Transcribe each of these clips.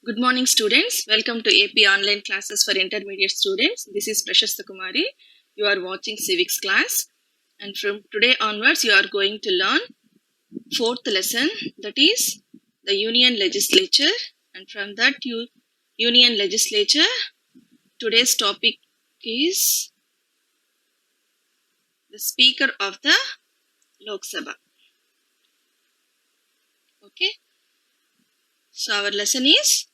Good morning, students. Welcome to AP Online Classes for Intermediate Students. This is Prashasta Kumari. You are watching Civics class. And from today onwards, you are going to learn fourth lesson, that is the Union Legislature. And from that Union Legislature, today's topic is the Speaker of the Lok Sabha. Okay. So our lesson is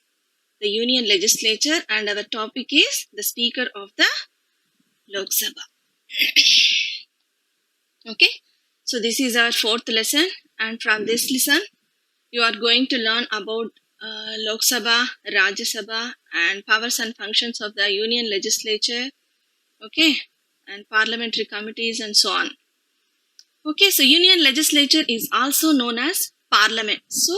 the Union Legislature and our topic is the Speaker of the Lok Sabha. Okay, so this is our fourth lesson, and from this lesson you are going to learn about Lok Sabha, Rajya Sabha and powers and functions of the Union Legislature, okay, and parliamentary committees and so on. Okay, so Union Legislature is also known as Parliament. So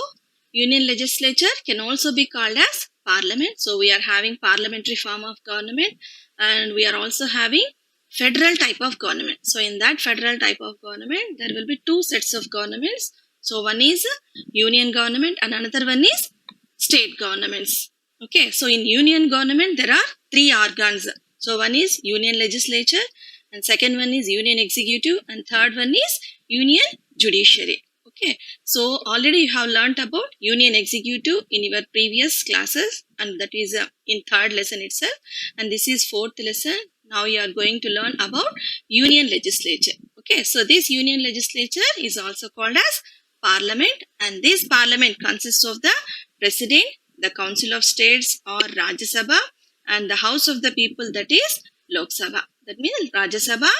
Union Legislature can also be called as Parliament. So we are having parliamentary form of government and we are also having federal type of government. So in that federal type of government, there will be two sets of governments. So one is union government and another one is state governments. Okay, so in union government, there are three organs. So one is Union Legislature and second one is Union Executive and third one is Union Judiciary. Okay, so already you have learnt about Union Executive in your previous classes and that is in third lesson itself, and this is fourth lesson. Now you are going to learn about Union Legislature. Okay, so this Union Legislature is also called as Parliament, and this Parliament consists of the President, the Council of States or Rajya Sabha, and the House of the People, that is Lok Sabha. That means Rajya Sabha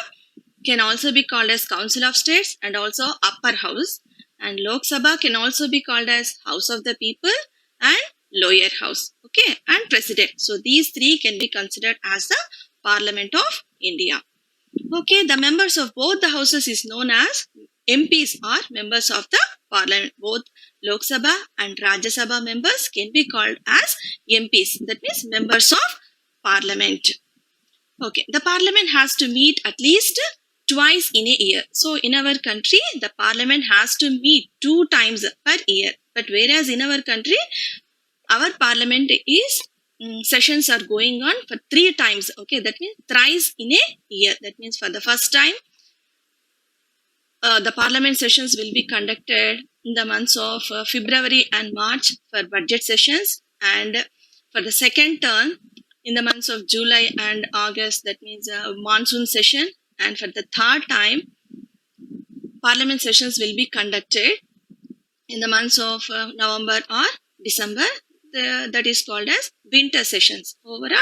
can also be called as Council of States and also Upper House, and Lok Sabha can also be called as House of the People and Lower House, okay, and President. So these three can be considered as the Parliament of India. Okay, the members of both the houses is known as MPs or members of the Parliament. Both Lok Sabha and Rajya Sabha members can be called as MPs. That means members of Parliament. Okay, the Parliament has to meet at least twice in a year. So in our country, the Parliament has to meet 2 times per year. But whereas in our country, our Parliament is sessions are going on for 3 times. Okay, that means thrice in a year. That means for the first time, the Parliament sessions will be conducted in the months of February and March for budget sessions, and for the second term in the months of July and August, that means monsoon session, and for the third time Parliament sessions will be conducted in the months of November or December. That is called as winter sessions. Overall,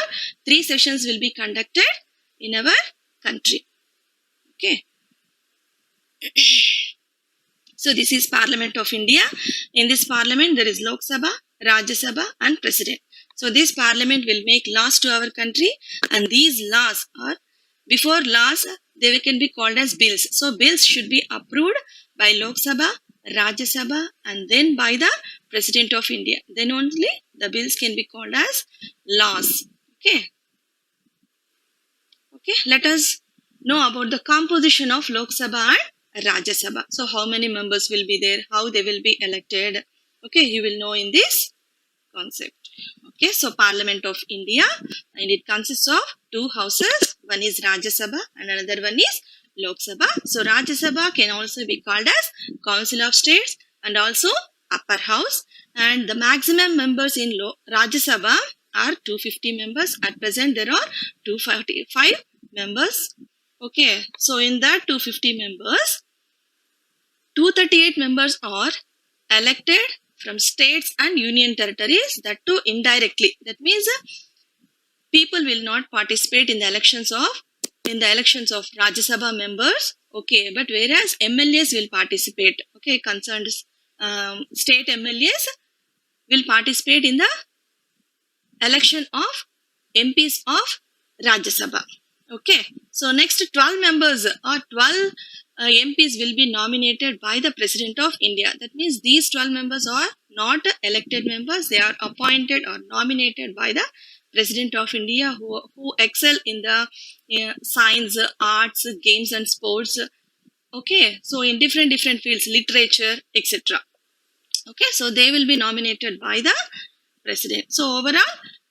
3 sessions will be conducted in our country. Okay. So this is Parliament of India. In this Parliament, there is Lok Sabha, Rajya Sabha and President. So this Parliament will make laws to our country, and these laws are, before laws, they can be called as bills. So bills should be approved by Lok Sabha, Rajya Sabha and then by the President of India. Then only the bills can be called as laws. Okay. Okay, let us know about the composition of Lok Sabha and Rajya Sabha. So how many members will be there, how they will be elected. Okay, you will know in this concept. Okay, so Parliament of India, and it consists of 2 houses. One is Rajya Sabha and another one is Lok Sabha. So Rajya Sabha can also be called as Council of States and also Upper House. And the maximum members in Rajya Sabha are 250 members. At present, there are 245 members. Okay, so in that 250 members, 238 members are elected from states and union territories, that too indirectly. That means people will not participate in the elections of Rajya Sabha members. Okay, but whereas MLAs will participate. Okay, concerned state MLAs will participate in the election of MPs of Rajya Sabha. Okay, so next 12 members or 12 MPs will be nominated by the President of India. That means these 12 members are not elected members. They are appointed or nominated by the President of India who excel in the science, arts, games and sports. Okay, so in different fields, literature, etc. Okay, so they will be nominated by the president. So overall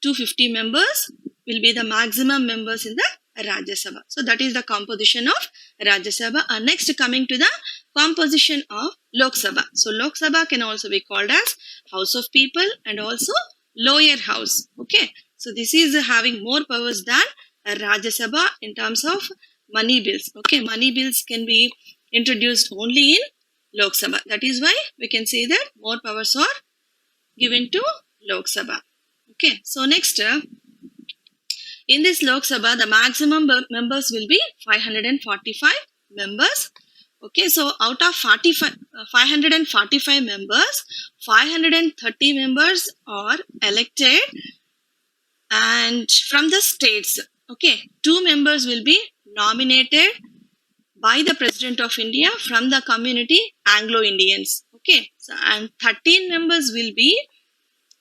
250 members will be the maximum members in the Rajya Sabha. So that is the composition of Rajya Sabha. Next, coming to the composition of Lok Sabha. So Lok Sabha can also be called as House of People and also lower house. Okay. So this is having more powers than Rajya Sabha in terms of money bills. Okay. Money bills can be introduced only in Lok Sabha. That is why we can say that more powers are given to Lok Sabha. Okay. So next, in this Lok Sabha, the maximum members will be 545 members. Okay, so out of 545 members, 530 members are elected and from the states. Okay, 2 members will be nominated by the President of India from the community Anglo-Indians. Okay, so and 13 members will be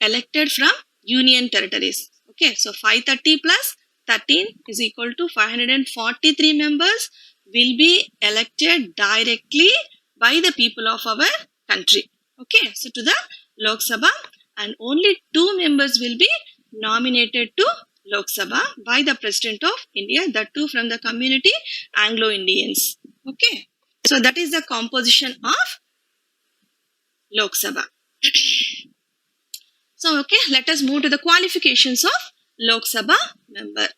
elected from Union territories. Okay, so 530 plus 13 is equal to 543 members will be elected directly by the people of our country. Okay, so to the Lok Sabha, and only 2 members will be nominated to Lok Sabha by the President of India, that too from the community Anglo-Indians. Okay, so that is the composition of Lok Sabha. So, okay, let us move to the qualifications of Lok Sabha member.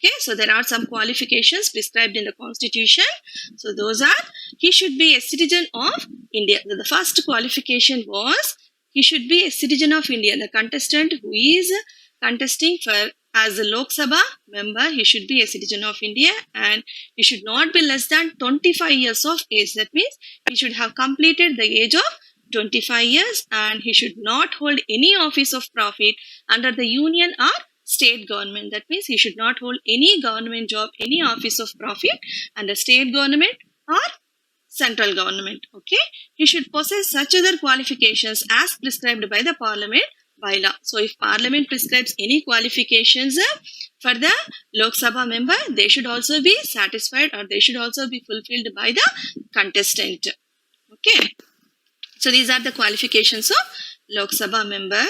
Okay, so there are some qualifications prescribed in the constitution. So those are, he should be a citizen of India. So the first qualification was, he should be a citizen of India. The contestant who is contesting for as a Lok Sabha member, he should be a citizen of India and he should not be less than 25 years of age. That means he should have completed the age of 25 years and he should not hold any office of profit under the union or state government. That means he should not hold any government job, any office of profit under state government or central government. Okay, he should possess such other qualifications as prescribed by the parliament by law. So if parliament prescribes any qualifications for the Lok Sabha member, they should also be satisfied or they should also be fulfilled by the contestant. Okay, so these are the qualifications of Lok Sabha member.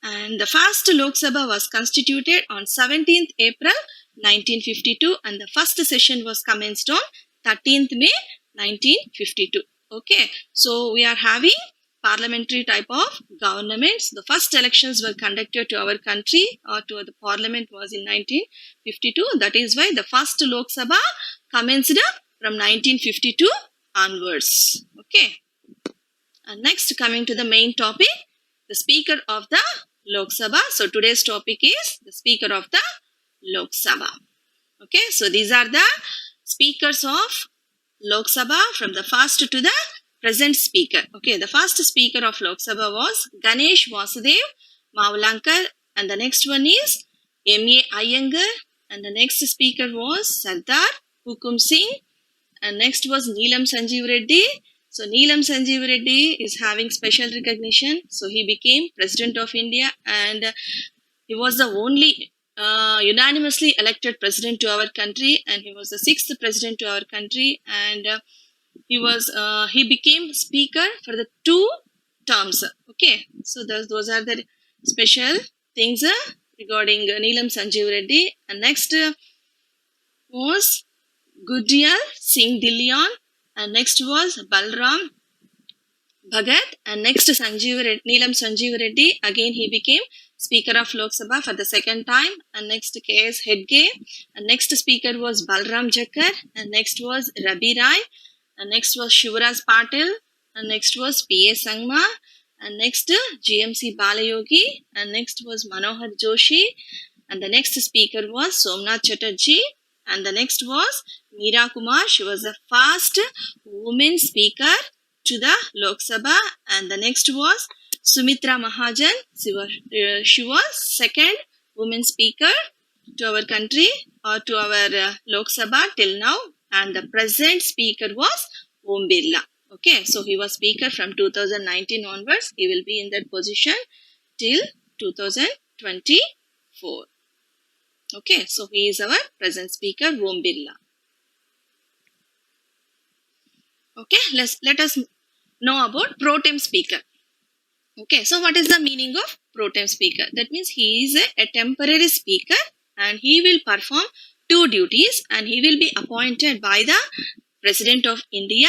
And the first Lok Sabha was constituted on 17th April 1952 and the first session was commenced on 13th May 1952. Okay, so we are having parliamentary type of governments. The first elections were conducted to our country or to the parliament was in 1952. That is why the first Lok Sabha commenced from 1952 onwards. Okay, and next coming to the main topic, the Speaker of the Lok Sabha. So today's topic is the Speaker of the Lok Sabha. Okay, so these are the speakers of Lok Sabha from the first to the present speaker. Okay, the first speaker of Lok Sabha was Ganesh Vasudev Mavlankar and the next one is M.A. Iyengar and the next speaker was Sardar Hukum Singh and next was Neelam Sanjeev Reddy. So Neelam Sanjeev Reddy is having special recognition. So he became President of India and he was the only unanimously elected president to our country and he was the 6th president to our country and he became speaker for the 2 terms. Okay, so those are the special things regarding Neelam Sanjeev Reddy. And next was Gurdial Singh Dillion and next was Balram Bhagat and next Neelam Sanjeev Reddy. Again he became Speaker of Lok Sabha for the 2nd time and next K.S. Hedge and next speaker was Balram Jakkar and next was Rabi Rai and next was Shivraj Patil and next was P.A. Sangma and next GMC Balayogi and next was Manohar Joshi and the next speaker was Somnath Chatterjee and the next was Meera Kumar. She was the first woman speaker to the Lok Sabha and the next was Sumitra Mahajan. She was 2nd woman speaker to our country or to our Lok Sabha till now and the present speaker was Om Birla. Okay, so he was speaker from 2019 onwards. He will be in that position till 2024. Okay, so he is our present speaker, Om Birla. Okay, let us know about pro tem speaker. Okay, so what is the meaning of pro tem speaker? That means he is a temporary speaker and he will perform two duties and he will be appointed by the President of India.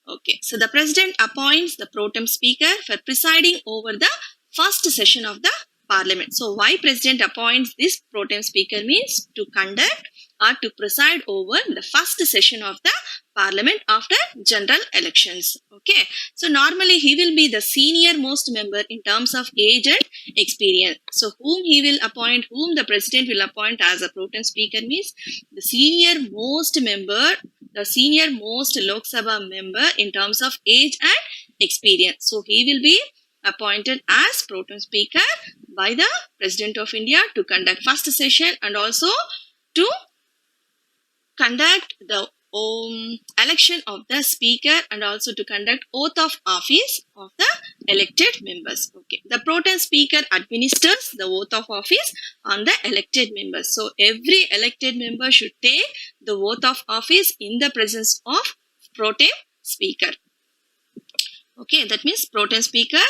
Okay, so the President appoints the pro tem speaker for presiding over the first session of the Parliament. So why President appoints this pro tem speaker means to conduct or to preside over the first session of the Parliament after general elections. Okay, so normally he will be the senior most member in terms of age and experience. So whom he will appoint, whom the President will appoint as a pro tem speaker means the senior most member, the senior most Lok Sabha member in terms of age and experience. So he will be appointed as pro tem speaker by the President of India to conduct first session and also to conduct the election of the speaker and also to conduct oath of office of the elected members. Okay, the pro tem speaker administers the oath of office on the elected members. So every elected member should take the oath of office in the presence of pro tem speaker. Okay, that means pro tem speaker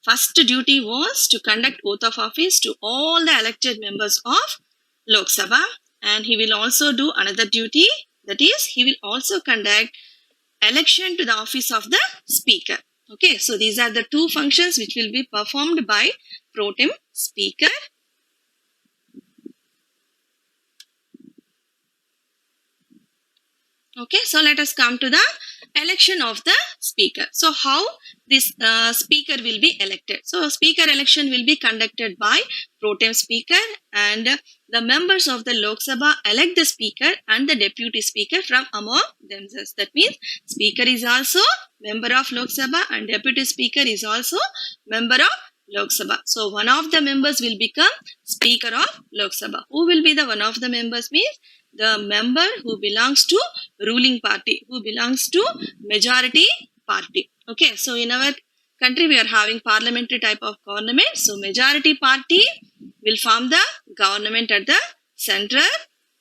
first duty was to conduct oath of office to all the elected members of Lok Sabha, and he will also do another duty, that is he will also conduct election to the office of the speaker. Okay, so these are the two functions which will be performed by pro tem speaker. Okay, so let us come to the election of the speaker. So how this speaker will be elected? So speaker election will be conducted by pro tem speaker, and the members of the Lok Sabha elect the speaker and the deputy speaker from among themselves. That means speaker is also member of Lok Sabha and deputy speaker is also member of Lok Sabha. So one of the members will become speaker of Lok Sabha. Who will be the one of the members means the member who belongs to ruling party, who belongs to majority party. Okay, so in our country we are having parliamentary type of government. So majority party will form the government at the center.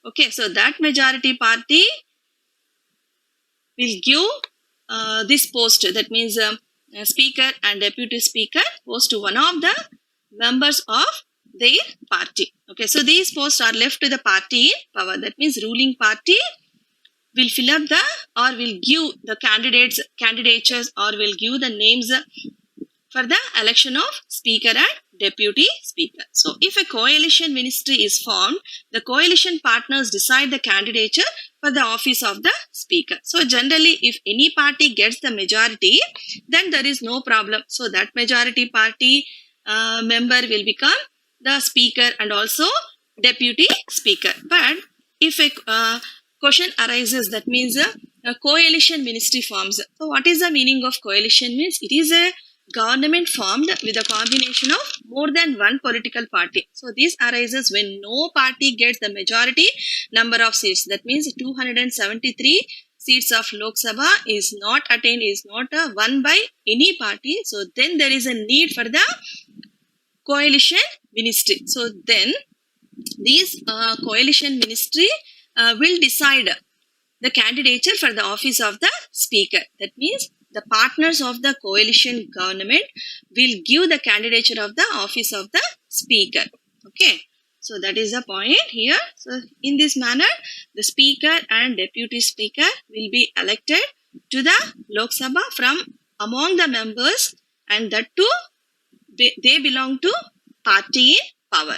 Okay, so that majority party will give this post, that means speaker and deputy speaker post to one of the members of their party. Okay, so these posts are left to the party in power. That means ruling party will fill up the or will give the candidatures or will give the names for the election of speaker and deputy speaker. So if a coalition ministry is formed, the coalition partners decide the candidature for the office of the speaker. So generally if any party gets the majority, then there is no problem. So that majority party member will become the speaker and also deputy speaker. But if a question arises, that means a coalition ministry forms. So what is the meaning of coalition means? It is a government formed with a combination of more than one political party. So this arises when no party gets the majority number of seats. That means 273 seats of Lok Sabha is not attained, is not won by any party. So then there is a need for the coalition ministry. So then these coalition ministry will decide the candidature for the office of the speaker. That means the partners of the coalition government will give the candidature of the office of the speaker. Okay, so that is the point here. So in this manner, the speaker and deputy speaker will be elected to the Lok Sabha from among the members, and that too they belong to party in power.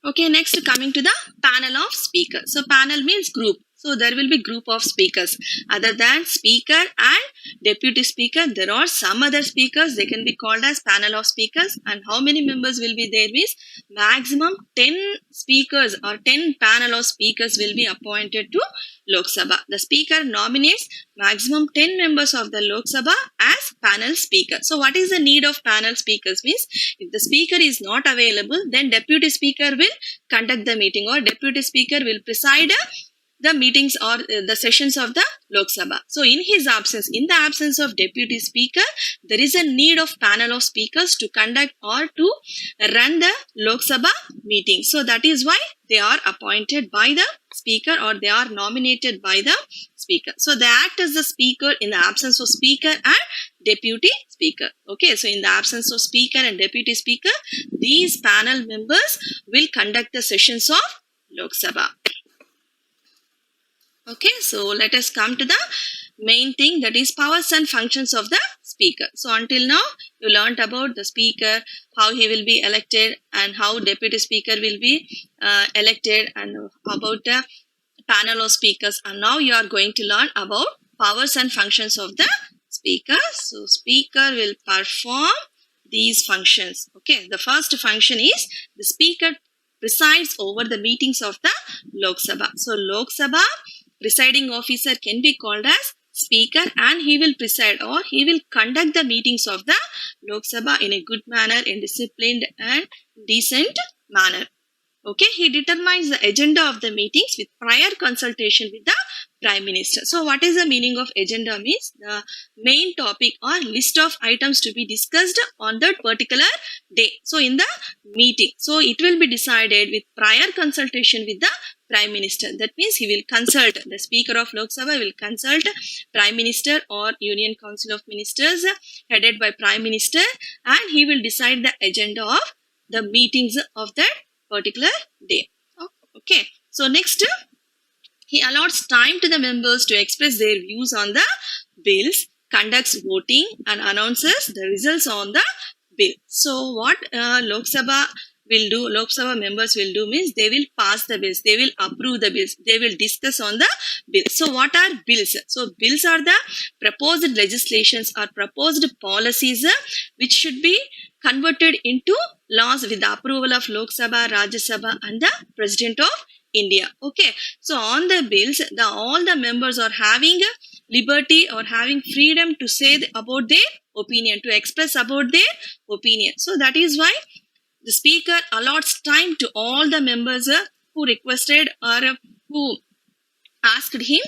Okay, next coming to the panel of speakers. So panel means group. So there will be group of speakers. Other than speaker and deputy speaker, there are some other speakers. They can be called as panel of speakers. And how many members will be there means maximum 10 speakers or 10 panel of speakers will be appointed to Lok Sabha. The speaker nominates maximum 10 members of the Lok Sabha as panel speaker. So what is the need of panel speakers means if the speaker is not available, then deputy speaker will conduct the meeting or deputy speaker will preside the meetings or the sessions of the Lok Sabha. So in his absence, in the absence of deputy speaker, there is a need of panel of speakers to conduct or to run the Lok Sabha meeting. So that is why they are appointed by the speaker or they are nominated by the speaker. speaker. So they act as the speaker in the absence of speaker and deputy speaker. Okay, so in the absence of speaker and deputy speaker, these panel members will conduct the sessions of Lok Sabha. Okay, so let us come to the main thing, that is powers and functions of the speaker. So until now, you learnt about the speaker, how he will be elected, and how deputy speaker will be elected, and about the panel of speakers. And now you are going to learn about powers and functions of the speaker. So speaker will perform these functions. Okay, the first function is the speaker presides over the meetings of the Lok Sabha. So Lok Sabha presiding officer can be called as speaker, and he will preside or he will conduct the meetings of the Lok Sabha in a good manner, in disciplined and decent manner. Okay, he determines the agenda of the meetings with prior consultation with the Prime Minister. So what is the meaning of agenda? Means the main topic or list of items to be discussed on that particular day. So in the meeting, so it will be decided with prior consultation with the Prime Minister. That means he will consult, the Speaker of Lok Sabha will consult Prime Minister or Union Council of Ministers headed by Prime Minister, and he will decide the agenda of the meetings of that particular day. Okay, so next, he allots time to the members to express their views on the bills, conducts voting, and announces the results on the bill. So what Lok Sabha will do, Lok Sabha members will do means they will pass the bills, they will approve the bills, they will discuss on the bills. So what are bills? So bills are the proposed legislations or proposed policies which should be converted into laws with the approval of Lok Sabha, Rajya Sabha, and the President of India. Okay, so on the bills, all the members are having liberty or having freedom to say about their opinion, to express about their opinion. So that is why the speaker allots time to all the members who requested or who asked him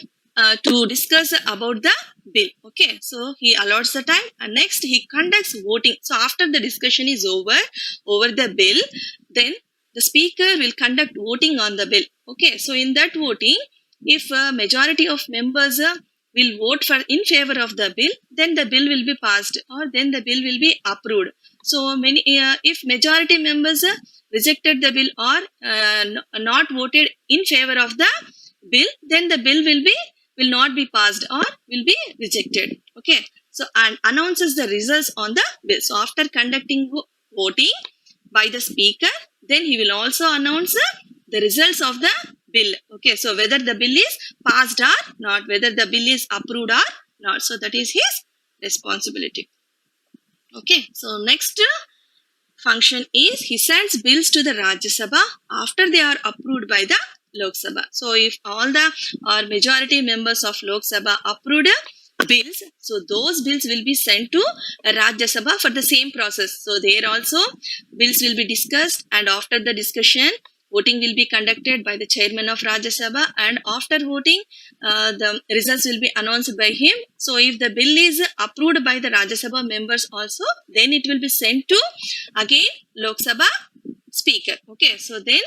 to discuss about the bill. Okay, so he allots the time, and next he conducts voting. So after the discussion is over the bill, then the speaker will conduct voting on the bill. Okay, so in that voting, if a majority of members will vote in favor of the bill, then the bill will be passed, or then the bill will be approved. So if majority members rejected the bill or not voted in favor of the bill, then the bill will not be passed or will be rejected. Okay, so and announces the results on the bill. So after conducting voting by the speaker, then he will also announce the results of the bill. Okay, so whether the bill is passed or not, whether the bill is approved or not. So that is his responsibility. Okay, so next function is he sends bills to the Rajya Sabha after they are approved by the Lok Sabha. So if all the or majority members of Lok Sabha approved bills, so those bills will be sent to Rajya Sabha for the same process. So there also bills will be discussed, and after the discussion, voting will be conducted by the chairman of Rajya Sabha, and after voting, the results will be announced by him. So if the bill is approved by the Rajya Sabha members also, then it will be sent to again Lok Sabha speaker. Okay, so then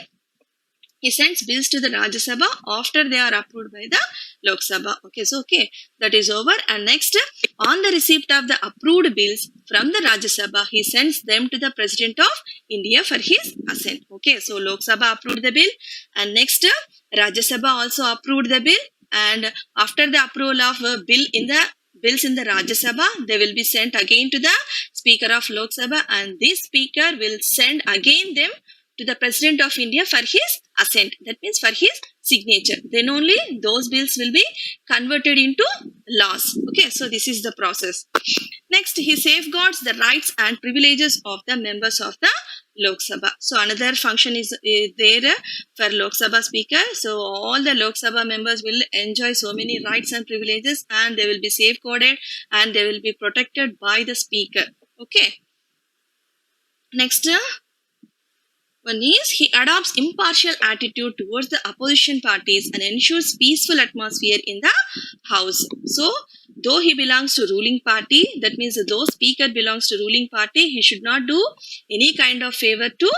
he sends bills to the Rajya Sabha after they are approved by the Lok Sabha. Okay, so that is over. And next, on the receipt of the approved bills from the Rajya Sabha, he sends them to the President of India for his assent. Okay, so Lok Sabha approved the bill, and next Rajya Sabha also approved the bill, and after the approval of bills in the Rajya Sabha, they will be sent again to the Speaker of Lok Sabha, and this Speaker will send again them to the President of India for his assent. That means for his signature. Then only those bills will be converted into laws. Okay, so this is the process. Next, he safeguards the rights and privileges of the members of the Lok Sabha. So another function is there for Lok Sabha speaker. So all the Lok Sabha members will enjoy so many rights and privileges, and they will be safeguarded and they will be protected by the speaker. Okay. Next, one is he adopts impartial attitude towards the opposition parties and ensures peaceful atmosphere in the house. So though he belongs to ruling party, that means though speaker belongs to ruling party, he should not do any kind of favor to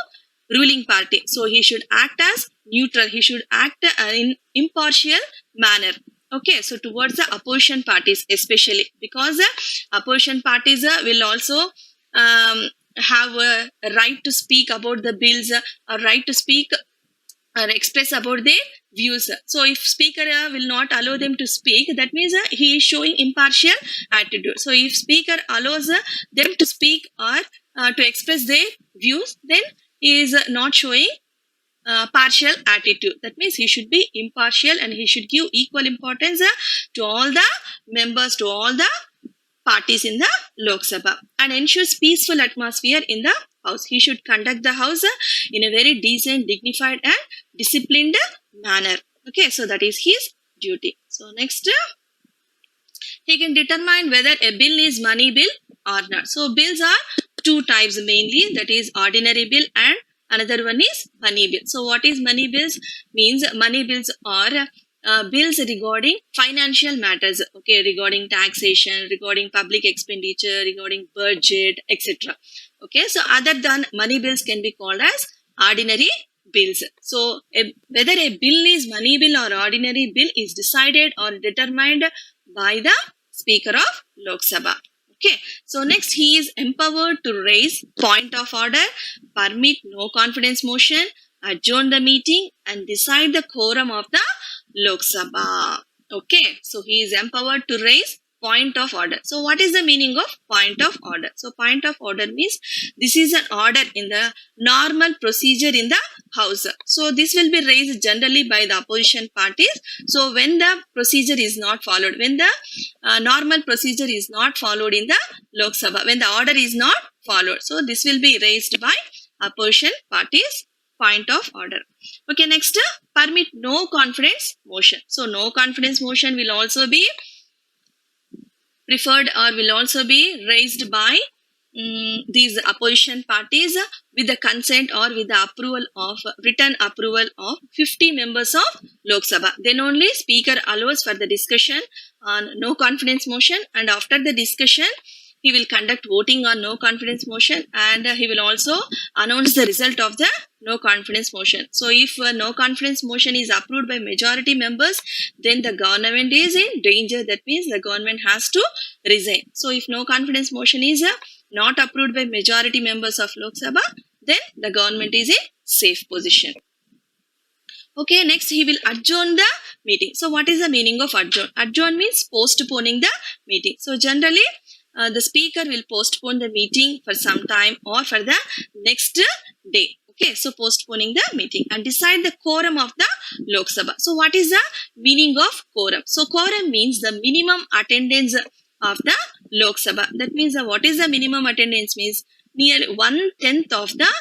ruling party. So he should act as neutral. He should act in impartial manner. Okay, so towards the opposition parties, especially because opposition parties will also have a right to speak about the bills, a right to speak or express about their views. So if speaker will not allow them to speak, that means he is showing impartial attitude. So if speaker allows them to speak or to express their views, then he is not showing partial attitude. That means he should be impartial and he should give equal importance to all the members, to all the parties in the Lok Sabha, and ensures peaceful atmosphere in the house. He should conduct the house in a very decent, dignified and disciplined manner. Okay, so that is his duty. So next, he can determine whether a bill is money bill or not. So bills are two types mainly, that is ordinary bill and another one is money bill. So what is money bills? Means money bills are bills regarding financial matters, okay, regarding taxation, regarding public expenditure, regarding budget, etc. Okay, so other than money bills can be called as ordinary bills. So whether a bill is money bill or ordinary bill is decided or determined by the Speaker of Lok Sabha. Okay, so next he is empowered to raise point of order, permit no confidence motion, adjourn the meeting and decide the quorum of the Lok Sabha. Okay, so he is empowered to raise point of order. So what is the meaning of point of order? So point of order means this is an order in the normal procedure in the house. So this will be raised generally by the opposition parties. So when the procedure is not followed, when the normal procedure is not followed in the Lok Sabha, when the order is not followed, so this will be raised by opposition parties. Point of order. Okay, next, permit no confidence motion. So no confidence motion will also be preferred or will also be raised by these opposition parties with the consent or with the approval of written approval of 50 members of Lok Sabha. Then only speaker allows for the discussion on no confidence motion, and after the discussion he will conduct voting on no confidence motion and he will also announce the result of the no confidence motion. So if no confidence motion is approved by majority members, then the government is in danger. That means the government has to resign. So if no confidence motion is not approved by majority members of Lok Sabha, then the government is in safe position. Okay, next he will adjourn the meeting. So what is the meaning of adjourn? Adjourn means postponing the meeting. So generally the speaker will postpone the meeting for some time or for the next day. Okay, so postponing the meeting and decide the quorum of the Lok Sabha. So what is the meaning of quorum? So quorum means the minimum attendance of the Lok Sabha. That means what is the minimum attendance? Means nearly 1/10 of the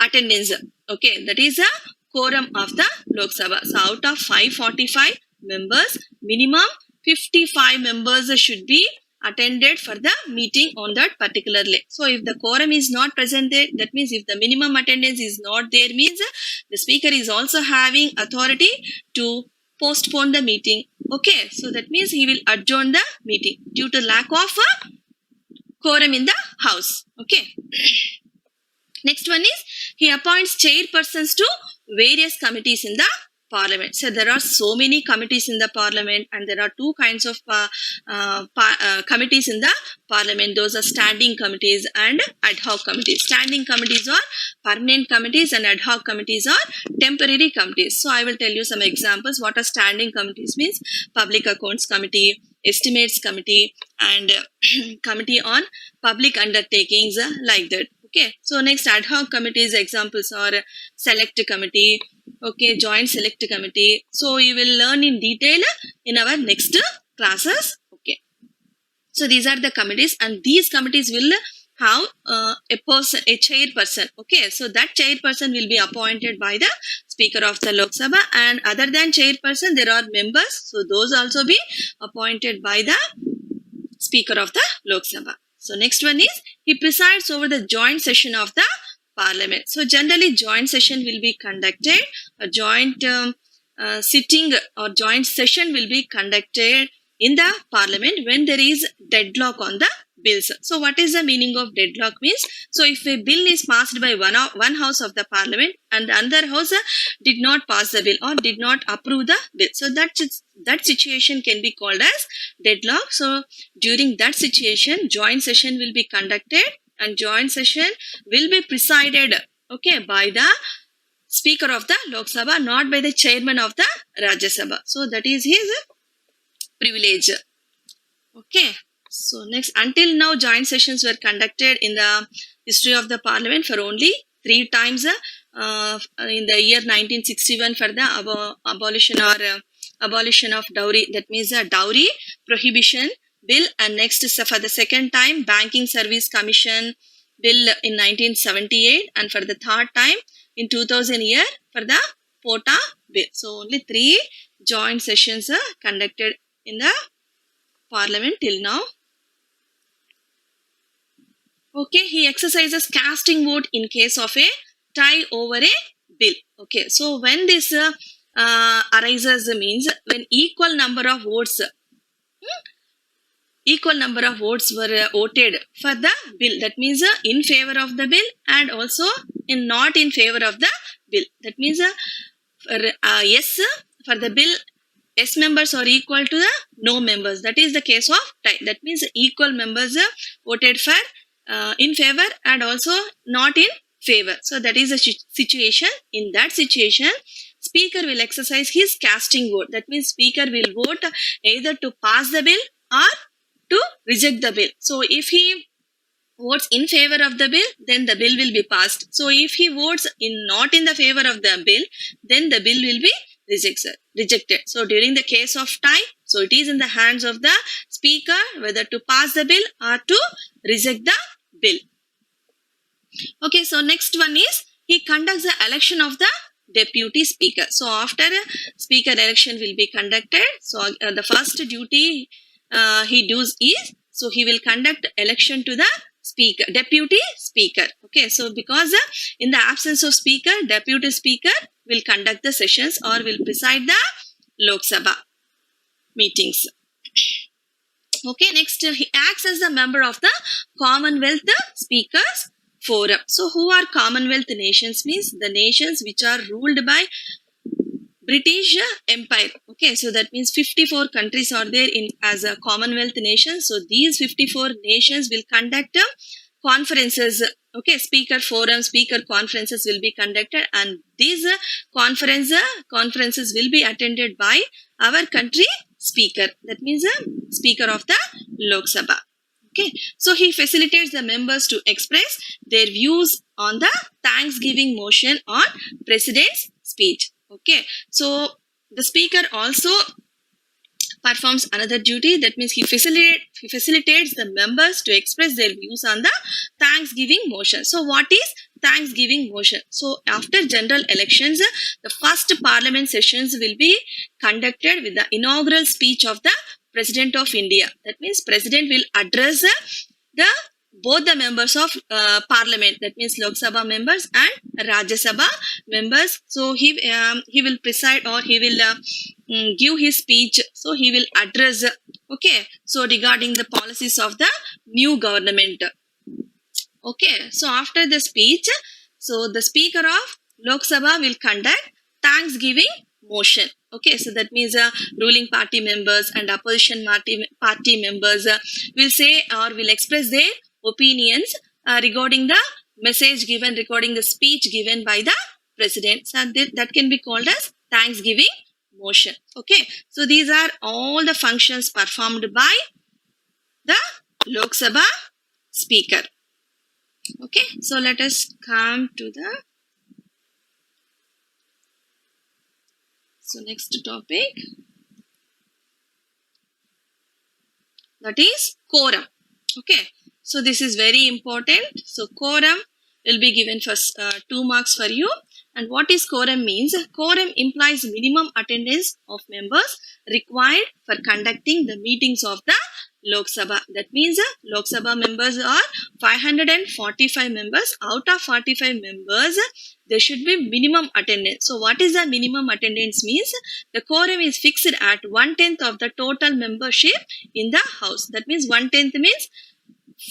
attendance. Okay, that is a quorum of the Lok Sabha. So out of 545 members, minimum 55 members should be attended for the meeting on that particular day. So if the quorum is not present there, that means if the minimum attendance is not there, means the speaker is also having authority to postpone the meeting. Okay, so that means he will adjourn the meeting due to lack of quorum in the house. Okay. Next one is he appoints chairpersons to various committees in the Parliament. So there are so many committees in the Parliament, and there are two kinds of committees in the Parliament. Those are standing committees and ad hoc committees. Standing committees are permanent committees and ad hoc committees are temporary committees. So I will tell you some examples. What are standing committees means? Public Accounts Committee, Estimates Committee, and Committee on Public Undertakings, like that. Okay, so next ad hoc committees examples are Select Committee, okay, Joint Select Committee. So you will learn in detail in our next classes. Okay, so these are the committees, and these committees will have a chairperson. Okay, so that chairperson will be appointed by the Speaker of the Lok Sabha, and other than chairperson there are members, so those also be appointed by the Speaker of the Lok Sabha. So next one is he presides over the joint session of the Parliament. So generally joint session will be conducted, a joint sitting or joint session will be conducted in the Parliament when there is deadlock on the bills. So what is the meaning of deadlock means? So if a bill is passed by one house of the parliament and the other house did not pass the bill or did not approve the bill, so that situation can be called as deadlock. So during that situation, joint session will be conducted and joint session will be presided, okay, by the Speaker of the Lok Sabha, not by the chairman of the Rajya Sabha. So that is his privilege. Okay. So next, until now, joint sessions were conducted in the history of the parliament for only 3 times. In the year 1961 for the abolition of dowry, that means a dowry prohibition bill, and next for the second time Banking Service Commission bill in 1978, and for the third time in 2000 year for the Pota bill. So only 3 joint sessions are conducted in the parliament till now. Okay, he exercises casting vote in case of a tie over a bill. Okay, so when this arises means when equal number of votes were voted for the bill, that means in favor of the bill and also in not in favor of the bill. That means yes for the bill, yes members are equal to the no members. That is the case of tie. That means equal members voted for in favor and also not in favor. So that is the situation. In that situation, speaker will exercise his casting vote. That means speaker will vote either to pass the bill or to reject the bill. So if he votes in favor of the bill, then the bill will be passed. So if he votes not in the favor of the bill, then the bill will be rejected. So during the case of tie, so it is in the hands of the speaker whether to pass the bill or to reject the bill. Okay, so next one is he conducts the election of the deputy speaker. So after speaker election will be conducted, so the first duty he does is, so he will conduct election to the speaker, deputy speaker. Okay, so because in the absence of speaker, deputy speaker will conduct the sessions or will preside the Lok Sabha meetings. Okay, next he acts as a member of the Commonwealth Speakers Forum. So who are Commonwealth nations means the nations which are ruled by British Empire. Okay, so that means 54 countries are there in as a Commonwealth nation. So these 54 nations will conduct conferences. Okay, speaker forum, speaker conferences will be conducted, and these conferences will be attended by our country speaker. That means speaker of the Lok Sabha. Okay, so he facilitates the members to express their views on the Thanksgiving motion on President's speech. Okay, so the speaker also performs another duty. That means he facilitates the members to express their views on the Thanksgiving motion. So what is Thanksgiving motion? So after general elections, the first parliament sessions will be conducted with the inaugural speech of the President of India. That means President will address both the members of parliament, that means Lok Sabha members and Rajya Sabha members. So he will preside or he will give his speech. So he will address, okay, so regarding the policies of the new government. Okay, so after the speech, so the speaker of Lok Sabha will conduct Thanksgiving motion. Okay, so that means ruling party members and opposition party members will say or will express their opinions regarding the message given, regarding the speech given by the president. So that can be called as Thanksgiving motion. Okay, so these are all the functions performed by the Lok Sabha speaker. Okay, so let us come to the next topic, that is quorum. Okay, so this is very important. So quorum will be given for 2 marks for you. And what is quorum means? Quorum implies minimum attendance of members required for conducting the meetings of the Lok Sabha. That means Lok Sabha members are 545 members. Out of 45 members, there should be minimum attendance. So what is the minimum attendance means? The quorum is fixed at 1/10 of the total membership in the house. That means 1/10 means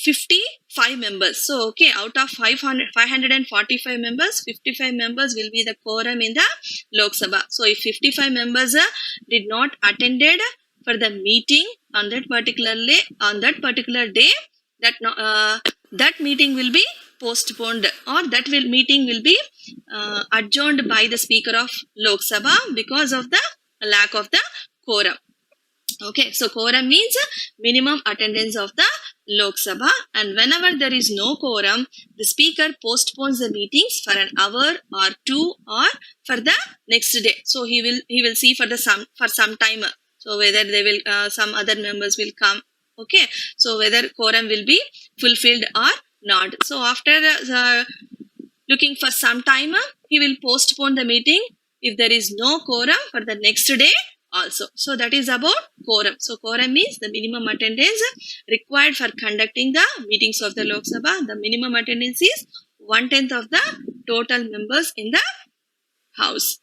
55 members. So, okay, out of 545 members, 55 members will be the quorum in the Lok Sabha. So, if 55 members did not attended for the meeting on that particular day, that meeting will be postponed, or meeting will be adjourned by the Speaker of Lok Sabha because of the lack of the quorum. Okay, so quorum means minimum attendance of the Lok Sabha, and whenever there is no quorum, the speaker postpones the meetings for an hour or two or for the next day. So he will see for some time. So whether they will some other members will come. Okay, so whether quorum will be fulfilled or not. So after looking for some time, he will postpone the meeting if there is no quorum for the next day also. So that is about quorum. So quorum means the minimum attendance required for conducting the meetings of the Lok Sabha. The minimum attendance is 1/10 of the total members in the house.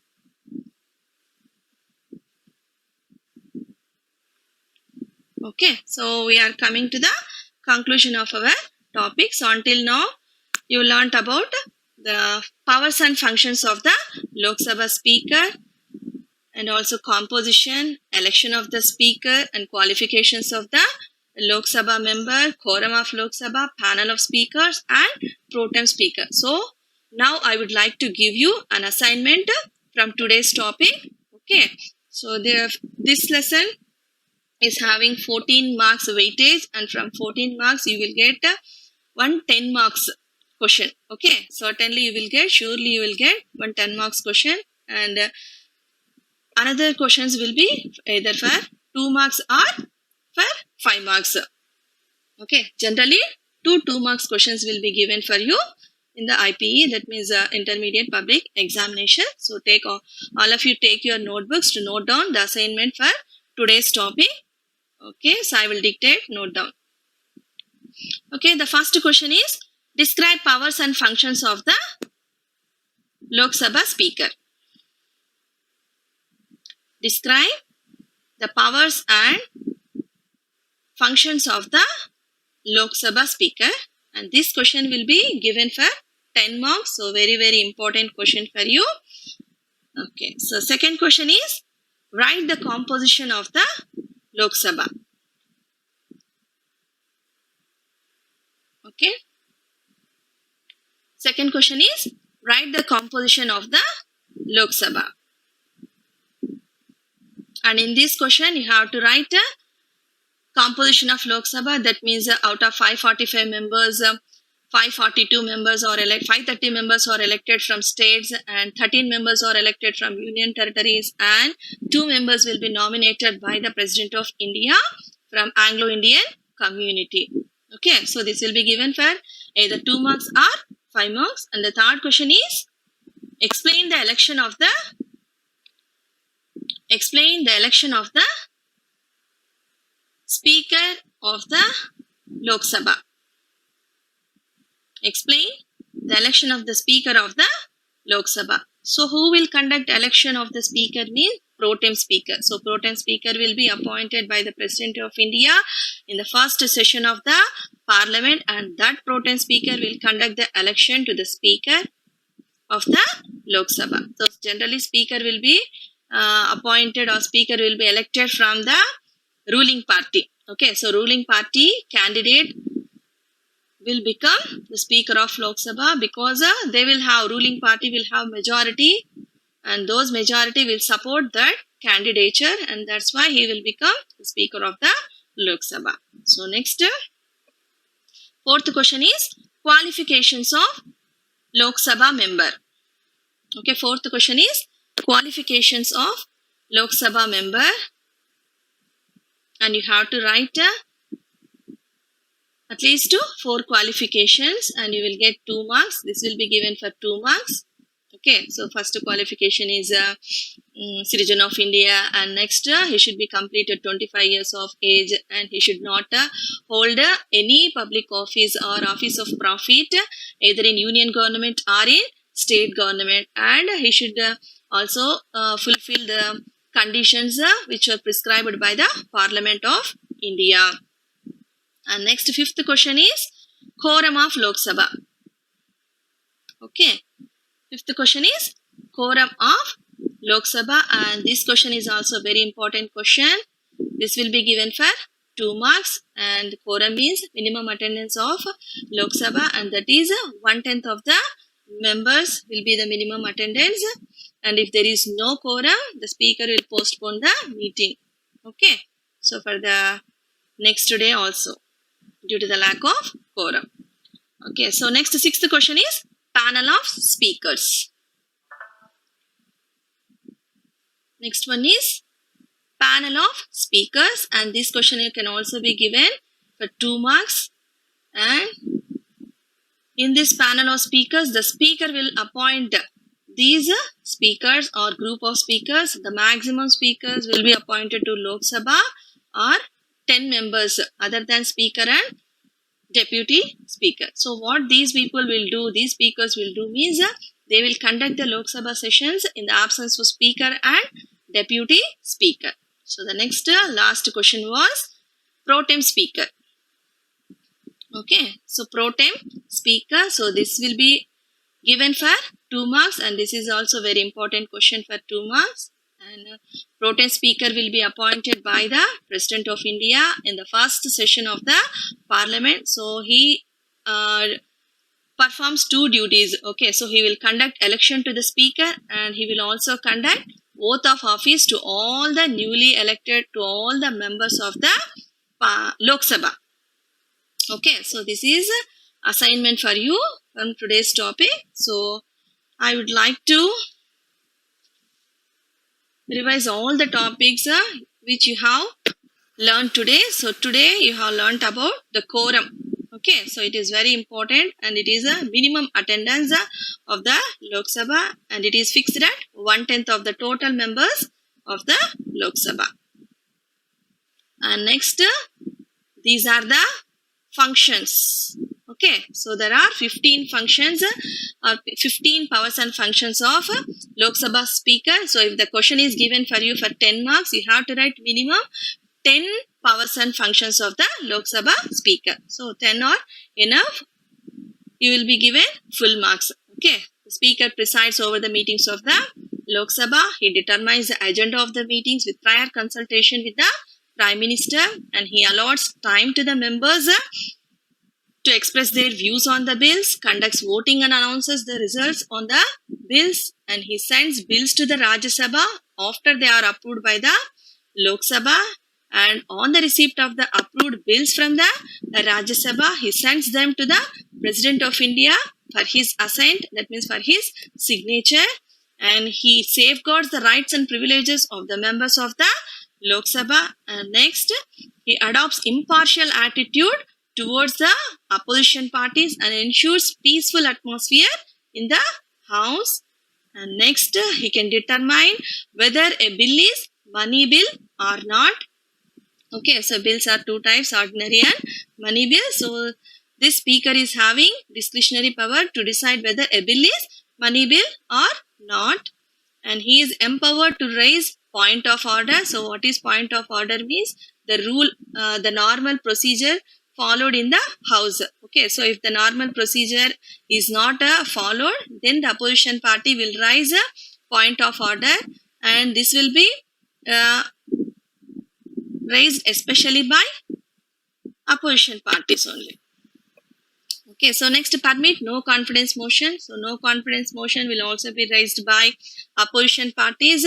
Okay, so we are coming to the conclusion of our topic. So until now, you learnt about the powers and functions of the Lok Sabha speaker, and also composition, election of the speaker, and qualifications of the Lok Sabha member, quorum of Lok Sabha, panel of speakers, and pro tem speaker. So now I would like to give you an assignment from today's topic. Okay, so this lesson is having 14 marks weightage, and from 14 marks you will get one 10 marks question. Okay, surely you will get one 10 marks question, and another questions will be either for 2 marks or for 5 marks. Okay, generally 2 marks questions will be given for you in the IPE, that means intermediate public examination. So all of you take your notebooks to note down the assignment for today's topic. Okay, so I will dictate, note down. Okay, the first question is, describe powers and functions of the Lok Sabha speaker. Describe the powers and functions of the Lok Sabha speaker, and this question will be given for 10 marks. So very, very important question for you. Okay, so second question is, write the composition of the Lok Sabha. Okay. Second question is, write the composition of the Lok Sabha. And in this question, you have to write a composition of Lok Sabha. That means out of 545 members, 542 members or 530 members are elected from states, and 13 members are elected from union territories, and 2 members will be nominated by the President of India from Anglo-Indian community. Okay, so this will be given for either 2 marks or 5 marks. And the third question is, explain the election of the Speaker of the Lok Sabha. Explain the election of the Speaker of the Lok Sabha. So who will conduct election of the Speaker means pro tem speaker. So pro tem speaker will be appointed by the President of India in the first session of the Parliament, and that pro tem speaker will conduct the election to the Speaker of the Lok Sabha. So generally speaker will be appointed, or speaker will be elected from the ruling party. Okay, so ruling party candidate will become the Speaker of Lok Sabha, because ruling party will have majority, and those majority will support that candidature, and that's why he will become the Speaker of the Lok Sabha. So next, fourth question is, qualifications of Lok Sabha member. Okay, fourth question is qualifications of Lok Sabha member, and you have to write at least 4 qualifications, and you will get 2 marks. This will be given for 2 marks. Okay, so first qualification is citizen of India, and next he should be completed 25 years of age, and he should not hold any public office or office of profit either in union government or in state government, and he should also fulfill the conditions which are prescribed by the Parliament of India. And next, fifth question is quorum of Lok Sabha. Okay, fifth question is quorum of Lok Sabha, and this question is also very important question. This will be given for 2 marks, and quorum means minimum attendance of Lok Sabha, and that is 1/10 of the members will be the minimum attendance, and if there is no quorum, the speaker will postpone the meeting. Okay, so for the next day also, due to the lack of quorum. Okay, so next, sixth question is panel of speakers. Next one is panel of speakers, and this question can also be given for 2 marks, and in this panel of speakers, the speaker will appoint these speakers or group of speakers. The maximum speakers will be appointed to Lok Sabha are 10 members other than speaker and deputy speaker. So what these people will do, these speakers will do means they will conduct the Lok Sabha sessions in the absence of speaker and deputy speaker. So the next last question was pro tem speaker. Okay, so pro tem speaker, so this will be given for 2 marks, and this is also very important question for 2 marks. And pro tem speaker will be appointed by the President of India in the first session of the Parliament. So he performs 2 duties. Okay, so he will conduct election to the speaker, and he will also conduct oath of office to all the newly elected, to all the members of the Lok Sabha. Okay, so this is assignment for you from today's topic. So I would like to revise all the topics which you have learned today. So today you have learned about the quorum. Okay, so it is very important, and it is a minimum attendance of the Lok Sabha, and it is fixed at 1/10 of the total members of the Lok Sabha. And next, these are the functions. Okay, so there are 15 functions or 15 powers and functions of Lok Sabha speaker. So if the question is given for you for 10 marks, you have to write minimum 10 powers and functions of the Lok Sabha speaker. So 10 are enough. You will be given full marks. Okay, the speaker presides over the meetings of the Lok Sabha. He determines the agenda of the meetings with prior consultation with the Prime Minister, and he allots time to the members to express their views on the bills, conducts voting and announces the results on the bills, and he sends bills to the Rajya Sabha after they are approved by the Lok Sabha, and on the receipt of the approved bills from the Rajya Sabha, he sends them to the President of India for his assent, that means for his signature, and he safeguards the rights and privileges of the members of the Lok Sabha. And next, he adopts impartial attitude towards the opposition parties and ensures peaceful atmosphere in the house. And next, he can determine whether a bill is money bill or not. Okay, so bills are 2 types, ordinary and money bill. So this speaker is having discretionary power to decide whether a bill is money bill or not, and he is empowered to raise point of order. So what is point of order means? The rule, the normal procedure followed in the house. Okay, so if the normal procedure is not followed, then the opposition party will raise a point of order, and this will be raised especially by opposition parties only. Okay, so next, permit no confidence motion. So no confidence motion will also be raised by opposition parties.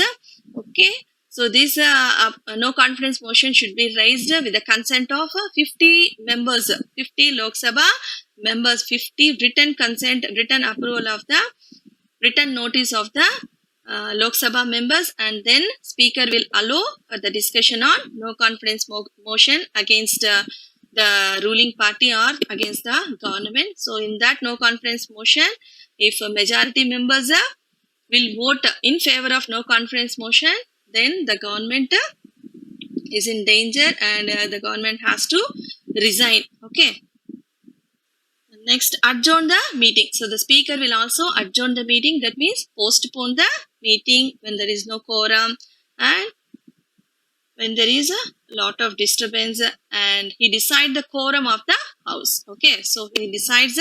Okay, so this no confidence motion should be raised with the consent of 50 members, 50 Lok Sabha members, 50 written consent, written approval of the written notice of the Lok Sabha members, and then speaker will allow for the discussion on no confidence motion against the ruling party or against the government. So in that no confidence motion, if a majority members will vote in favor of no confidence motion, then the government is in danger, and the government has to resign. Okay. Next, adjourn the meeting. So the speaker will also adjourn the meeting. That means postpone the meeting when there is no quorum, and when there is a lot of disturbance, and he decides the quorum of the house. Okay, so he decides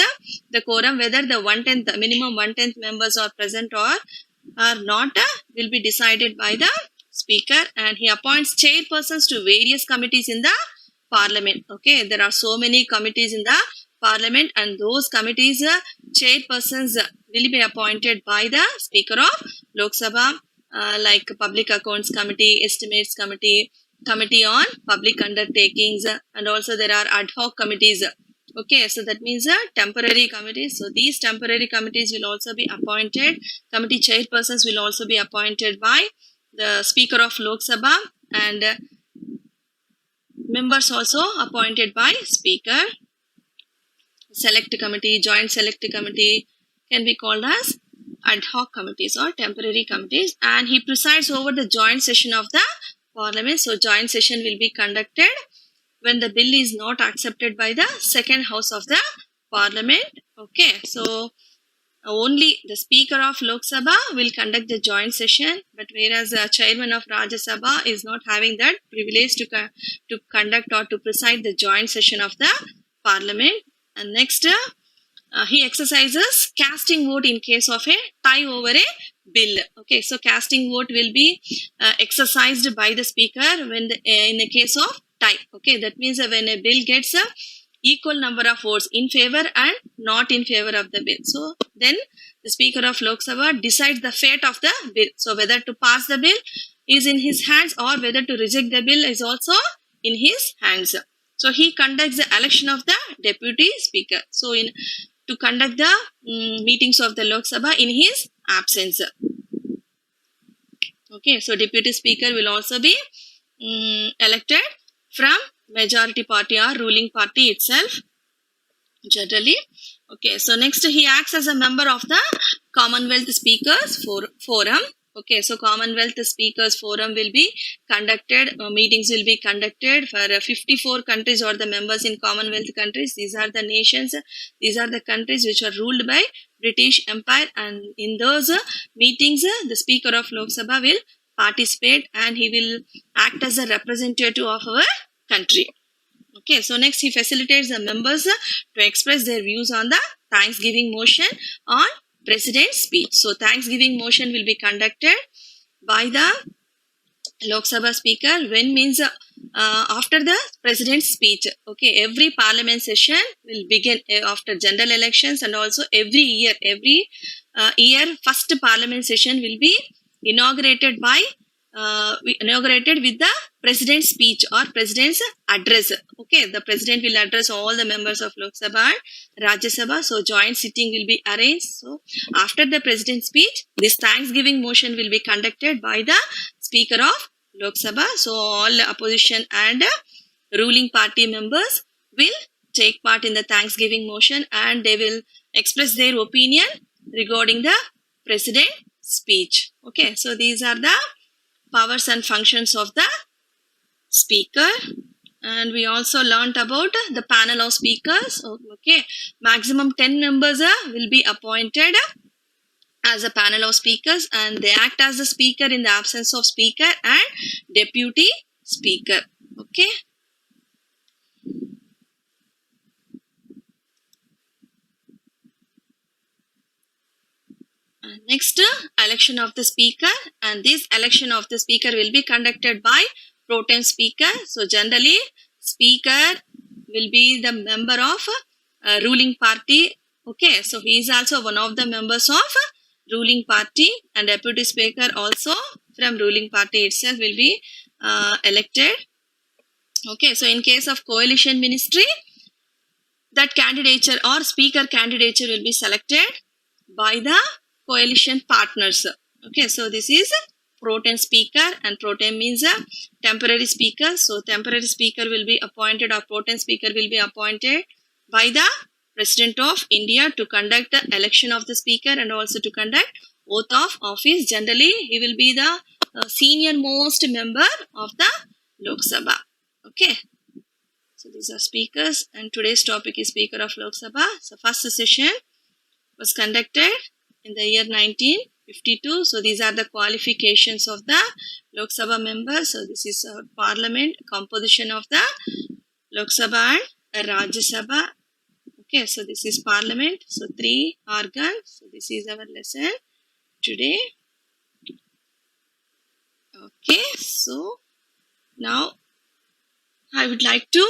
the quorum, whether the 1/10, the minimum 1/10 members are present or are not, will be decided by the speaker, and he appoints chairpersons to various committees in the parliament. Okay, there are so many committees in the parliament, and those committees chairpersons will be appointed by the speaker of Lok Sabha, like public accounts committee, estimates committee, committee on public undertakings, and also there are ad hoc committees. Okay, so that means temporary committees. So these temporary committees will also be appointed. Committee chairpersons will also be appointed by the speaker of Lok Sabha, and members also appointed by speaker. Select committee, joint select committee can be called as ad hoc committees or temporary committees, and he presides over the joint session of the parliament. So joint session will be conducted when the bill is not accepted by the second house of the parliament. Okay, so only the speaker of Lok Sabha will conduct the joint session, but whereas the chairman of Rajya Sabha is not having that privilege to conduct or to preside the joint session of the parliament. And next, he exercises casting vote in case of a tie over a bill. Okay, so casting vote will be exercised by the speaker when in the case of tie. Okay, that means when a bill gets a equal number of votes in favor and not in favor of the bill, so then the speaker of Lok Sabha decides the fate of the bill. So whether to pass the bill is in his hands, or whether to reject the bill is also in his hands. So he conducts the election of the deputy speaker. So to conduct the meetings of the Lok Sabha in his absence. Okay, so deputy speaker will also be elected from majority party or ruling party itself generally. Okay, so next he acts as a member of the Commonwealth Speakers Forum. Okay, so Commonwealth Speakers Forum will be conducted, meetings will be conducted for 54 countries or the members in Commonwealth countries. These are the nations, these are the countries which are ruled by British Empire, and in those meetings the speaker of Lok Sabha will participate, and he will act as a representative of our country. Okay, so next he facilitates the members to express their views on the Thanksgiving motion on President's speech. So Thanksgiving motion will be conducted by the Lok Sabha speaker when means after the President's speech. Okay, every parliament session will begin after general elections, and also every year first parliament session will be inaugurated with the president's speech or president's address. Okay, the president will address all the members of Lok Sabha and Rajya Sabha. So joint sitting will be arranged. So after the president's speech, this Thanksgiving motion will be conducted by the speaker of Lok Sabha. So all the opposition and ruling party members will take part in the Thanksgiving motion, and they will express their opinion regarding the president's speech. Okay, so these are the powers and functions of the speaker. And we also learnt about the panel of speakers. Okay, maximum 10 members will be appointed as a panel of speakers, and they act as the speaker in the absence of speaker and deputy speaker. Okay. Next, election of the speaker, and this election of the speaker will be conducted by pro tem speaker. So generally speaker will be the member of ruling party. Okay, so he is also one of the members of ruling party, and deputy speaker also from ruling party itself will be elected. Okay, so in case of coalition ministry, that candidature or speaker candidature will be selected by the coalition partners. Okay, so this is pro tem speaker, and pro tem means a temporary speaker. So temporary speaker will be appointed, or pro tem speaker will be appointed by the President of India to conduct the election of the speaker and also to conduct oath of office. Generally, he will be the senior most member of the Lok Sabha. Okay, so these are speakers, and today's topic is Speaker of Lok Sabha. So first session was conducted in the year 19 52. So these are the qualifications of the Lok Sabha members. So this is parliament, composition of the Lok Sabha and Rajya Sabha. Okay, so this is parliament. So 3 organs. So this is our lesson today. Okay, so now I would like to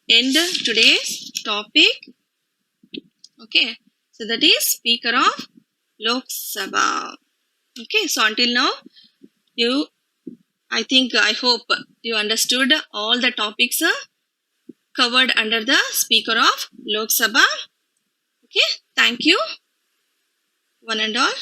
end today's topic. Okay, so that is Speaker of Lok Sabha. Okay, so until now, I hope you understood all the topics covered under the Speaker of Lok Sabha. Okay, thank you, one and all.